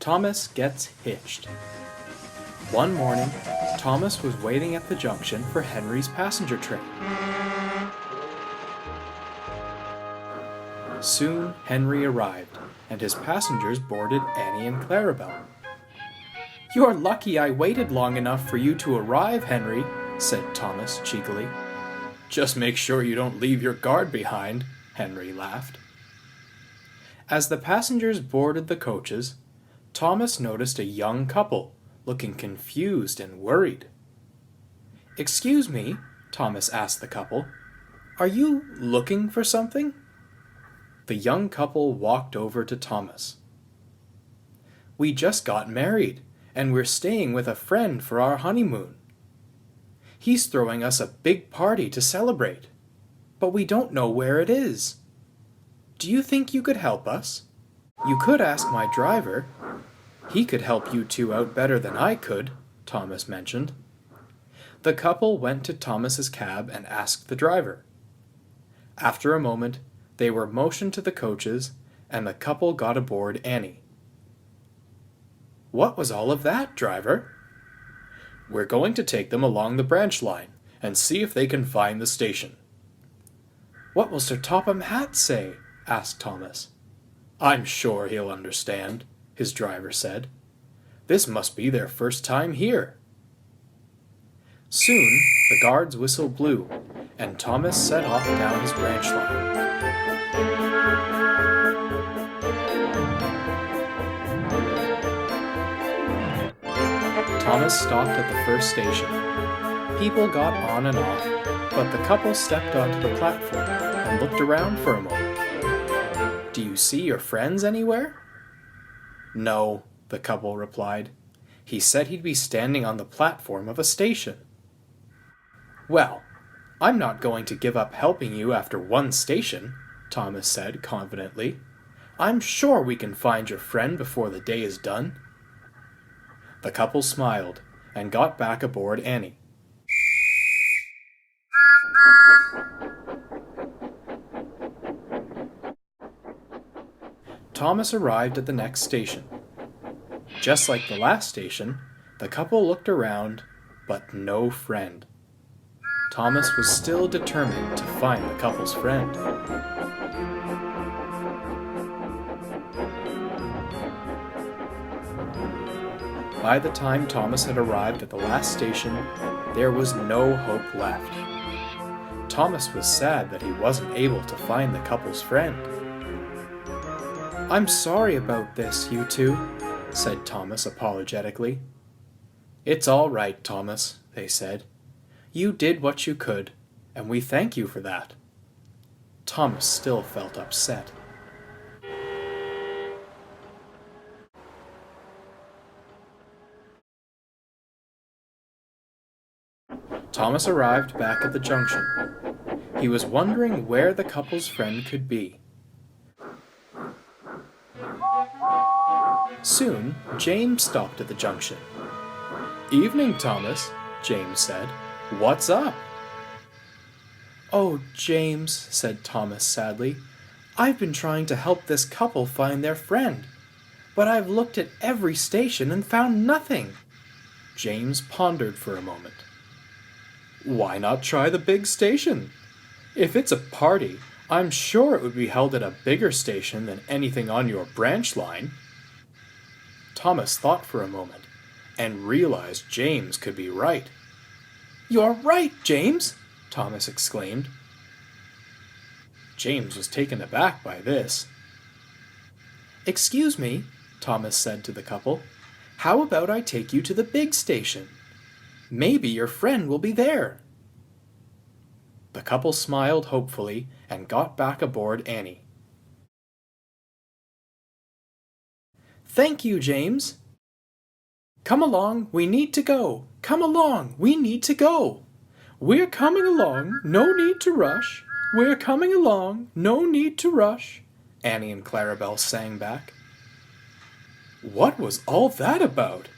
Thomas gets hitched. One morning, Thomas was waiting at the junction for Henry's passenger train. Soon, Henry arrived, and his passengers boarded Annie and Clarabelle. "You're lucky I waited long enough for you to arrive, Henry," said Thomas cheekily. "Just make sure you don't leave your guard behind," Henry laughed. As the passengers boarded the coaches, Thomas noticed a young couple, looking confused and worried. "Excuse me," Thomas asked the couple, "are you looking for something?" The young couple walked over to Thomas. "We just got married, and we're staying with a friend for our honeymoon. He's throwing us a big party to celebrate, but we don't know where it is. Do you think you could help us? You could ask my driver. He could help you two out better than I could," Thomas mentioned. The couple went to Thomas's cab and asked the driver. After a moment, they were motioned to the coaches, and the couple got aboard Annie. "What was all of that, driver?" "We're going to take them along the branch line and see if they can find the station." "What will Sir Topham Hatt say?" asked Thomas. "I'm sure he'll understand," his driver said. "This must be their first time here." Soon, the guard's whistle blew, and Thomas set off down his branch line. Thomas stopped at the first station. People got on and off, but the couple stepped onto the platform and looked around for a moment. "Do you see your friends anywhere?" "No," the couple replied. "He said he'd be standing on the platform of a station." "Well, I'm not going to give up helping you after one station," Thomas said confidently. "I'm sure we can find your friend before the day is done." The couple smiled and got back aboard Annie. Thomas arrived at the next station. Just like the last station, the couple looked around, but no friend. Thomas was still determined to find the couple's friend. By the time Thomas had arrived at the last station, there was no hope left. Thomas was sad that he wasn't able to find the couple's friend. "I'm sorry about this, you two," said Thomas apologetically. "It's all right, Thomas," they said. "You did what you could, and we thank you for that." Thomas still felt upset. Thomas arrived back at the junction. He was wondering where the couple's friend could be. Soon, James stopped at the junction. "Evening, Thomas," James said. "What's up?" "Oh, James," said Thomas sadly, "I've been trying to help this couple find their friend, but I've looked at every station and found nothing." James pondered for a moment. "Why not try the big station? If it's a party, I'm sure it would be held at a bigger station than anything on your branch line." Thomas thought for a moment and realized James could be right. "You're right, James!" Thomas exclaimed. James was taken aback by this. "Excuse me," Thomas said to the couple. "How about I take you to the big station? Maybe your friend will be there." The couple smiled hopefully and got back aboard Annie. "Thank you, James." "Come along, we need to go. Come along, we need to go. We're coming along, no need to rush. We're coming along, no need to rush," Annie and Clarabelle sang back. What was all that about?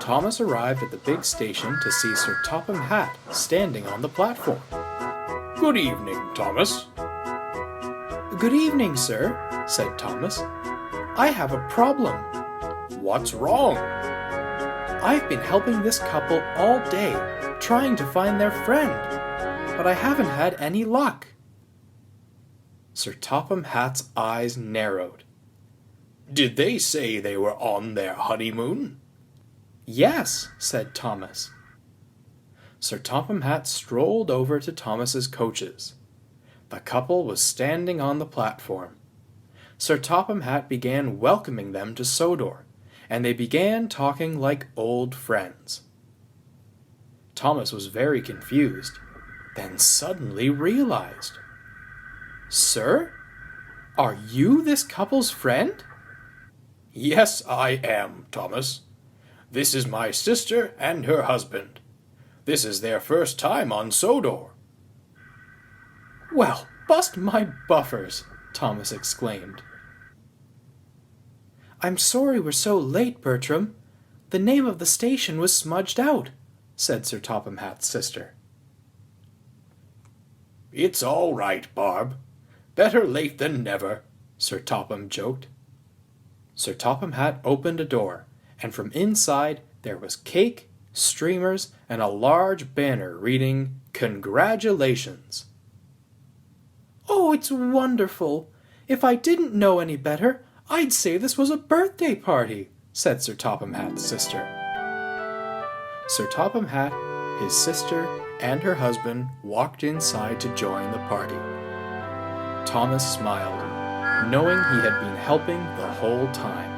Thomas arrived at the big station to see Sir Topham Hatt standing on the platform. "Good evening, Thomas." "Good evening, sir," said Thomas. "I have a problem." "What's wrong?" "I've been helping this couple all day, trying to find their friend, but I haven't had any luck." Sir Topham Hatt's eyes narrowed. "Did they say they were on their honeymoon?" "Yes," said Thomas. Sir Topham Hatt strolled over to Thomas's coaches. The couple was standing on the platform. Sir Topham Hatt began welcoming them to Sodor, and they began talking like old friends. Thomas was very confused, then suddenly realized. "Sir, are you this couple's friend?" "Yes, I am, Thomas. This is my sister and her husband. This is their first time on Sodor." "Well, bust my buffers!" Thomas exclaimed. "I'm sorry we're so late, Bertram. The name of the station was smudged out," said Sir Topham Hatt's sister. "It's all right, Barb. Better late than never," Sir Topham joked. Sir Topham Hatt opened a door, and from inside there was cake, streamers, and a large banner reading, "Congratulations." "Oh, it's wonderful! If I didn't know any better, I'd say this was a birthday party," said Sir Topham Hatt's sister. Sir Topham Hatt, his sister, and her husband walked inside to join the party. Thomas smiled, knowing he had been helping the whole time.